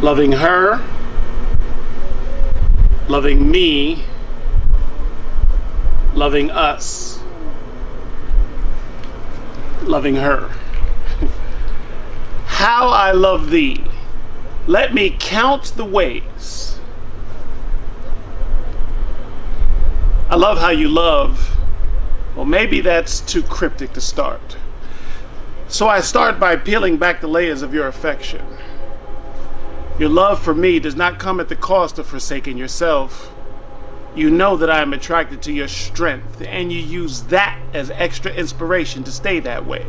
Loving her, loving me, loving us, loving her. How I love thee. Let me count the ways. I love how you love. Well, maybe that's too cryptic to start. So I start by peeling back the layers of your affection. Your love for me does not come at the cost of forsaking yourself. You know that I am attracted to your strength, and you use that as extra inspiration to stay that way.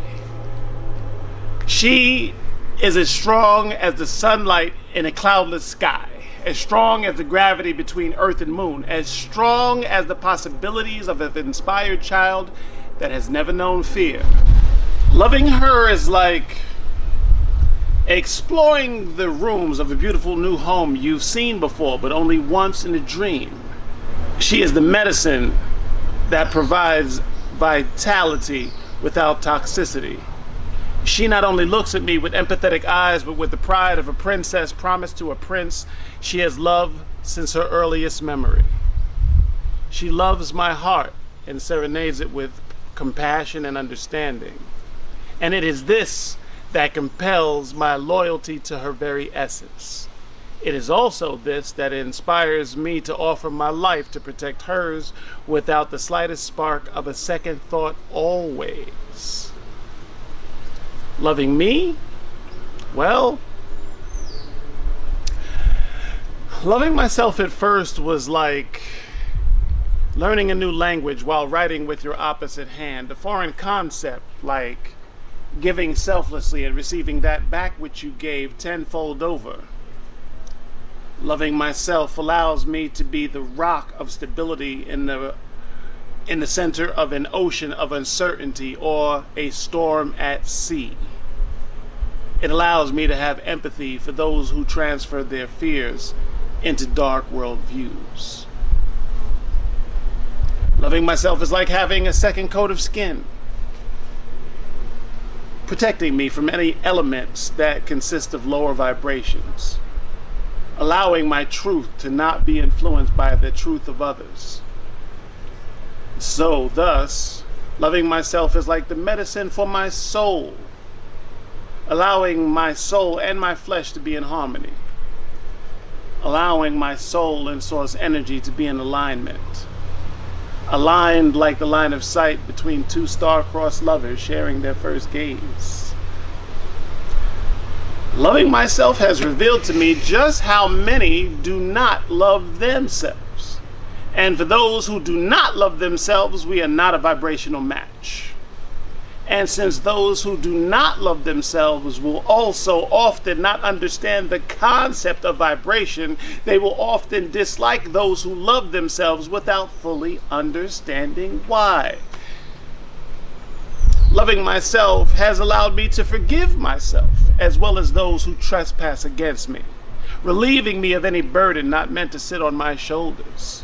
She is as strong as the sunlight in a cloudless sky, as strong as the gravity between earth and moon, as strong as the possibilities of an inspired child that has never known fear. Loving her is like exploring the rooms of a beautiful new home you've seen before, but only once in a dream. She is the medicine that provides vitality without toxicity. She not only looks at me with empathetic eyes, but with the pride of a princess promised to a prince she has loved since her earliest memory. She loves my heart and serenades it with compassion and understanding. And it is this that compels my loyalty to her very essence. It is also this that inspires me to offer my life to protect hers without the slightest spark of a second thought always. Loving me? Well, loving myself at first was like learning a new language while writing with your opposite hand, a foreign concept like giving selflessly and receiving that back which you gave tenfold over. Loving myself allows me to be the rock of stability in the center of an ocean of uncertainty or a storm at sea. It allows me to have empathy for those who transfer their fears into dark world views. Loving myself is like having a second coat of skin, protecting me from any elements that consist of lower vibrations, allowing my truth to not be influenced by the truth of others. So, thus, loving myself is like the medicine for my soul, allowing my soul and my flesh to be in harmony, allowing my soul and source energy to be in alignment, aligned like the line of sight between two star-crossed lovers sharing their first gaze. Loving myself has revealed to me just how many do not love themselves. And for those who do not love themselves, we are not a vibrational match. And since those who do not love themselves will also often not understand the concept of vibration, they will often dislike those who love themselves without fully understanding why. Loving myself has allowed me to forgive myself, as well as those who trespass against me, relieving me of any burden not meant to sit on my shoulders,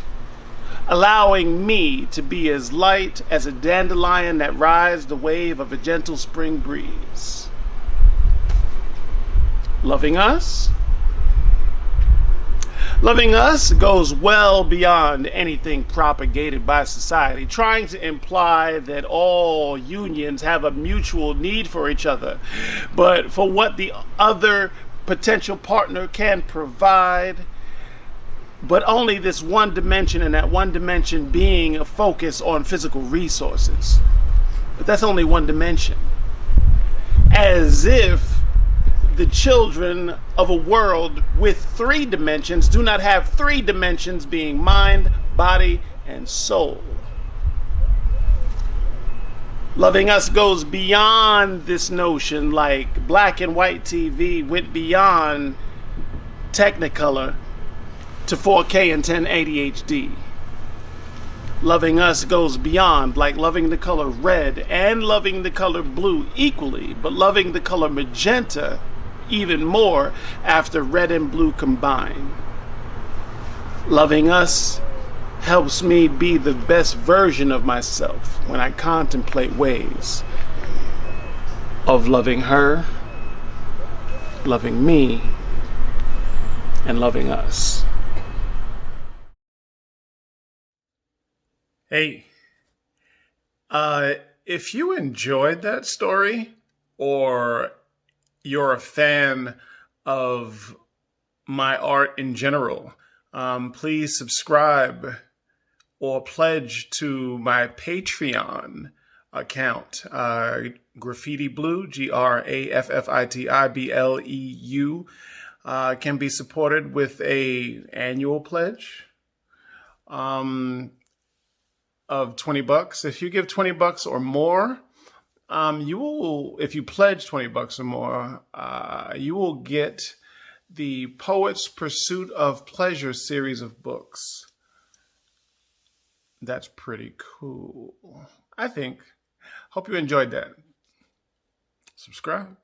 allowing me to be as light as a dandelion that rides the wave of a gentle spring breeze. Loving us? Loving us goes well beyond anything propagated by society, trying to imply that all unions have a mutual need for each other, but for what the other potential partner can provide, but only this one dimension, and that one dimension being a focus on physical resources. But that's only one dimension. As if the children of a world with three dimensions do not have three dimensions, being mind, body, and soul. Loving us goes beyond this notion, like black and white TV went beyond Technicolor to 4K and 1080 HD. Loving us goes beyond, like loving the color red and loving the color blue equally, but loving the color magenta even more after red and blue combine. Loving us helps me be the best version of myself when I contemplate ways of loving her, loving me, and loving us. Hey, if you enjoyed that story, or you're a fan of my art in general, please subscribe or pledge to my Patreon account, Graffiti Bleu, GraffitiBleu, can be supported with a annual pledge of $20. If you give $20 or more, you will, if you pledge $20 or more, you will get the Poet's Pursuit of Pleasure series of books. That's pretty cool, I think. Hope you enjoyed that. Subscribe.